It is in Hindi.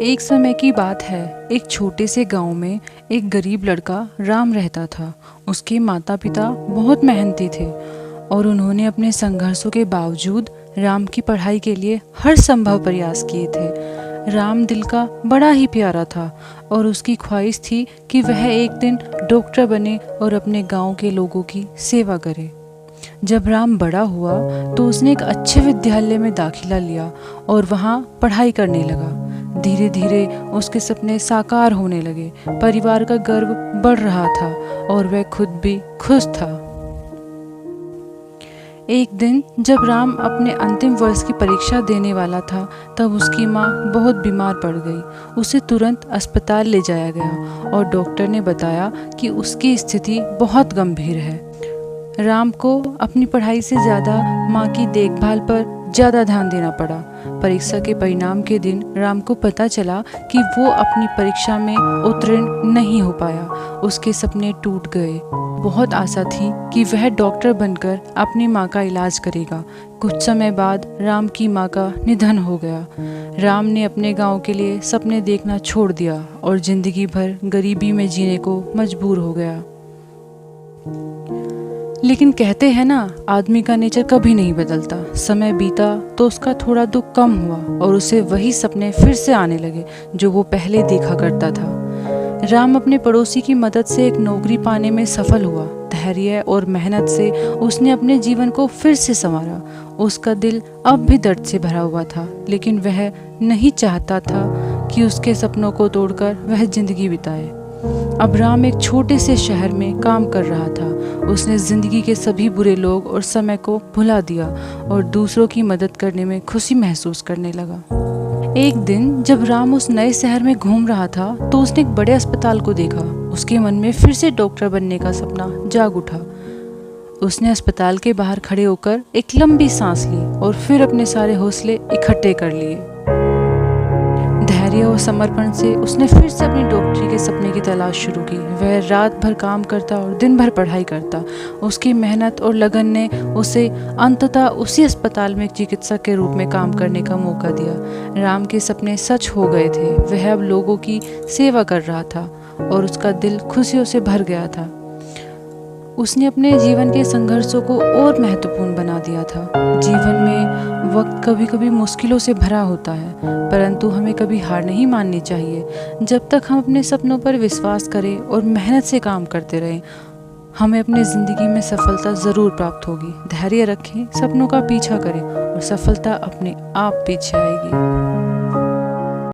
एक समय की बात है। एक छोटे से गांव में एक गरीब लड़का राम रहता था। उसके माता पिता बहुत मेहनती थे और उन्होंने अपने संघर्षों के बावजूद राम की पढ़ाई के लिए हर संभव प्रयास किए थे। राम दिल का बड़ा ही प्यारा था और उसकी ख्वाहिश थी कि वह एक दिन डॉक्टर बने और अपने गांव के लोगों की सेवा करे। जब राम बड़ा हुआ तो उसने एक अच्छे विद्यालय में दाखिला लिया और वहाँ पढ़ाई करने लगा। धीरे धीरे उसके सपने साकार होने लगे। परिवार का गर्व बढ़ रहा था और वह खुद भी खुश था। एक दिन जब राम अपने अंतिम वर्ष की परीक्षा देने वाला था, तब उसकी माँ बहुत बीमार पड़ गई। उसे तुरंत अस्पताल ले जाया गया और डॉक्टर ने बताया कि उसकी स्थिति बहुत गंभीर है। राम को अपनी पढ़ाई से ज़्यादा माँ की देखभाल पर ज़्यादा ध्यान देना पड़ा। परीक्षा के परिणाम के दिन राम को पता चला कि वो अपनी परीक्षा में उत्तीर्ण नहीं हो पाया। उसके सपने टूट गए। बहुत आशा थी कि वह डॉक्टर बनकर अपनी माँ का इलाज करेगा। कुछ समय बाद राम की माँ का निधन हो गया। राम ने अपने गांव के लिए सपने देखना छोड़ दिया और जिंदगी भर गरीबी में जीने को मजबूर हो गया। लेकिन कहते हैं ना, आदमी का नेचर कभी नहीं बदलता। समय बीता तो उसका थोड़ा दुख कम हुआ और उसे वही सपने फिर से आने लगे जो वो पहले देखा करता था। राम अपने पड़ोसी की मदद से एक नौकरी पाने में सफल हुआ। धैर्य और मेहनत से उसने अपने जीवन को फिर से संवारा। उसका दिल अब भी दर्द से भरा हुआ था, लेकिन वह नहीं चाहता था कि उसके सपनों को तोड़कर वह जिंदगी बिताए। अब राम एक छोटे से शहर में काम कर रहा था। उसने जिंदगी के सभी बुरे लोग और समय को भुला दिया और दूसरों की मदद करने में खुशी महसूस करने लगा। एक दिन जब राम उस नए शहर में घूम रहा था तो उसने एक बड़े अस्पताल को देखा। उसके मन में फिर से डॉक्टर बनने का सपना जाग उठा। उसने अस्पताल के बाहर खड़े होकर एक लंबी सांस ली और फिर अपने सारे हौसले इकट्ठे कर लिए। धैर्य और समर्पण से उसने फिर से अपनी डॉक्टरी के सपने की तलाश शुरू की। वह रात भर काम करता और दिन भर पढ़ाई करता। उसकी मेहनत और लगन ने उसे अंततः उसी अस्पताल में एक चिकित्सक के रूप में काम करने का मौका दिया। राम के सपने सच हो गए थे। वह अब लोगों की सेवा कर रहा था और उसका दिल खुशियों से भर गया था। उसने अपने जीवन के संघर्षों को और महत्वपूर्ण बना दिया था। जीवन में वक्त कभी कभी मुश्किलों से भरा होता है, परंतु हमें कभी हार नहीं माननी चाहिए। जब तक हम अपने सपनों पर विश्वास करें और मेहनत से काम करते रहें, हमें अपनी ज़िंदगी में सफलता ज़रूर प्राप्त होगी। धैर्य रखें, सपनों का पीछा करें और सफलता अपने आप पीछे आएगी।